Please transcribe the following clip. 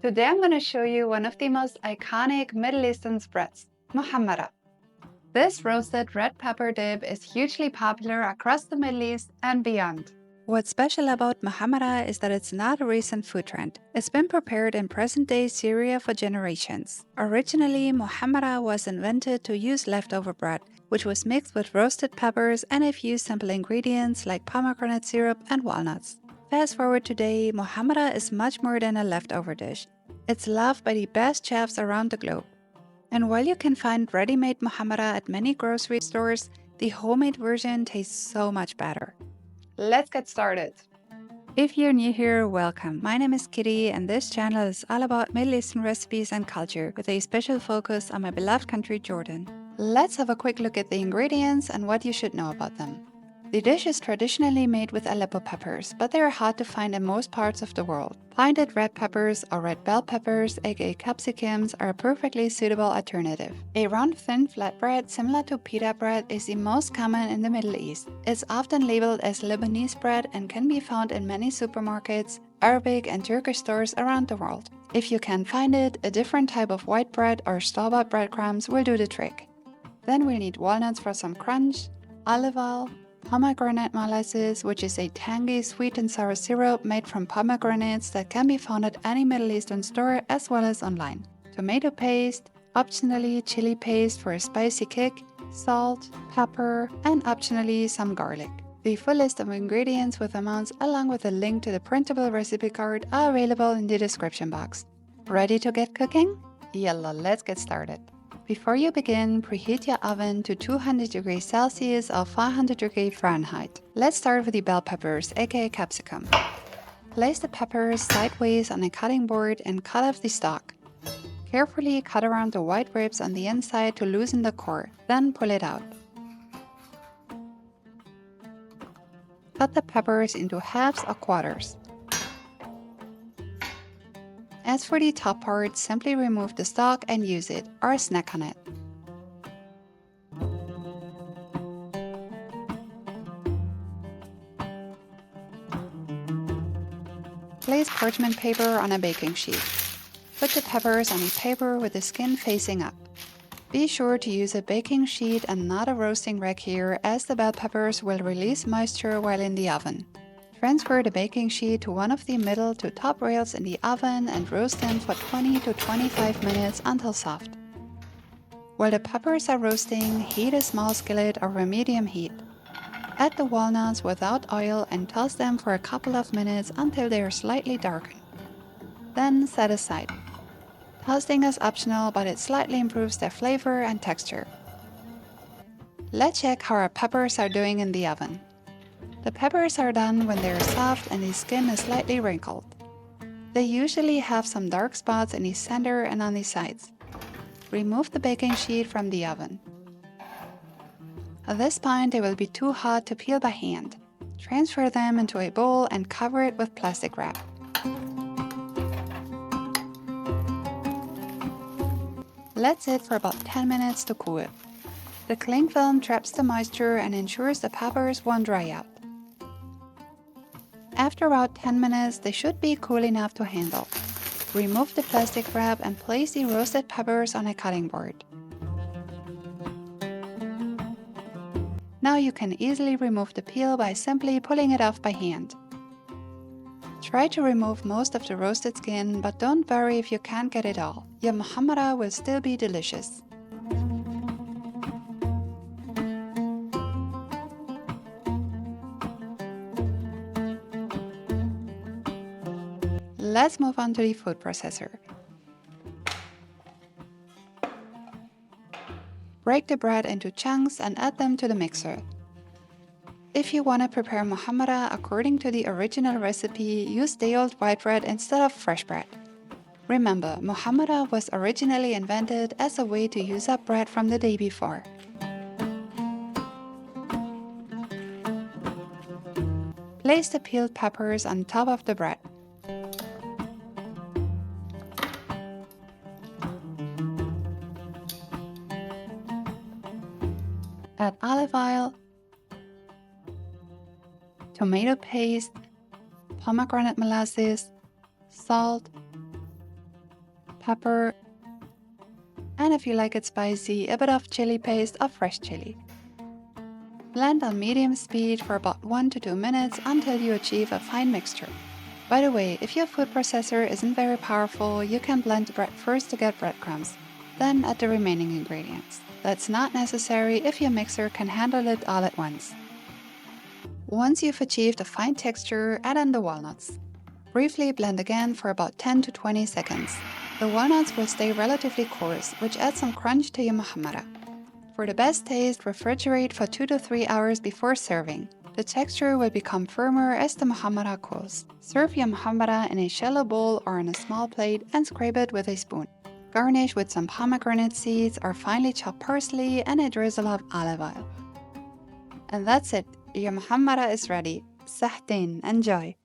Today I'm going to show you one of the most iconic Middle Eastern spreads, muhammara. This roasted red pepper dip is hugely popular across the Middle East and beyond. What's special about muhammara is that it's not a recent food trend. It's been prepared in present-day Syria for generations. Originally, muhammara was invented to use leftover bread, which was mixed with roasted peppers and a few simple ingredients like pomegranate syrup and walnuts. Fast forward today, muhammara is much more than a leftover dish. It's loved by the best chefs around the globe. And while you can find ready-made muhammara at many grocery stores, the homemade version tastes so much better. Let's get started. If you're new here, welcome. My name is Kitty, and this channel is all about Middle Eastern recipes and culture, with a special focus on my beloved country, Jordan. Let's have a quick look at the ingredients and what you should know about them. The dish is traditionally made with Aleppo peppers, but they are hard to find in most parts of the world. Pointed red peppers or red bell peppers, aka capsicums, are a perfectly suitable alternative. A round thin flatbread similar to pita bread is the most common in the Middle East. It's often labeled as Lebanese bread and can be found in many supermarkets, Arabic and Turkish stores around the world. If you can't find it, a different type of white bread or store-bought breadcrumbs will do the trick. Then we'll need walnuts for some crunch, olive oil, pomegranate molasses, which is a tangy sweet and sour syrup made from pomegranates that can be found at any Middle Eastern store as well as online. Tomato paste, optionally chili paste for a spicy kick, salt, pepper, and optionally some garlic. The full list of ingredients with amounts along with a link to the printable recipe card are available in the description box. Ready to get cooking? Yalla, let's get started. Before you begin, preheat your oven to 200 degrees Celsius or 400 degrees Fahrenheit. Let's start with the bell peppers, aka capsicum. Place the peppers sideways on a cutting board and cut off the stalk. Carefully cut around the white ribs on the inside to loosen the core, then pull it out. Cut the peppers into halves or quarters. As for the top part, simply remove the stalk and use it, or snack on it. Place parchment paper on a baking sheet. Put the peppers on the paper with the skin facing up. Be sure to use a baking sheet and not a roasting rack here, as the bell peppers will release moisture while in the oven. Transfer the baking sheet to one of the middle to top rails in the oven and roast them for 20 to 25 minutes until soft. While the peppers are roasting, heat a small skillet over medium heat. Add the walnuts without oil and toss them for a couple of minutes until they are slightly darkened. Then set aside. Toasting is optional, but it slightly improves their flavor and texture. Let's check how our peppers are doing in the oven. The peppers are done when they are soft and the skin is slightly wrinkled. They usually have some dark spots in the center and on the sides. Remove the baking sheet from the oven. At this point, they will be too hot to peel by hand. Transfer them into a bowl and cover it with plastic wrap. Let sit for about 10 minutes to cool. The cling film traps the moisture and ensures the peppers won't dry out. After about 10 minutes, they should be cool enough to handle. Remove the plastic wrap and place the roasted peppers on a cutting board. Now you can easily remove the peel by simply pulling it off by hand. Try to remove most of the roasted skin, but don't worry if you can't get it all. Your muhammara will still be delicious. Let's move on to the food processor. Break the bread into chunks and add them to the mixer. If you want to prepare muhammara according to the original recipe, use day-old white bread instead of fresh bread. Remember, muhammara was originally invented as a way to use up bread from the day before. Place the peeled peppers on top of the bread. Add olive oil, tomato paste, pomegranate molasses, salt, pepper, and if you like it spicy, a bit of chili paste of fresh chili. Blend on medium speed for about 1 to 2 minutes until you achieve a fine mixture. By the way, if your food processor isn't very powerful, you can blend the bread first to get breadcrumbs, then add the remaining ingredients. That's not necessary if your mixer can handle it all at once. Once you've achieved a fine texture, add in the walnuts. Briefly blend again for about 10 to 20 seconds. The walnuts will stay relatively coarse, which adds some crunch to your muhammara. For the best taste, refrigerate for 2 to 3 hours before serving. The texture will become firmer as the muhammara cools. Serve your muhammara in a shallow bowl or on a small plate and scrape it with a spoon. Garnish with some pomegranate seeds or finely chopped parsley and a drizzle of olive oil. And that's it, your muhammara is ready. Sahtin, enjoy!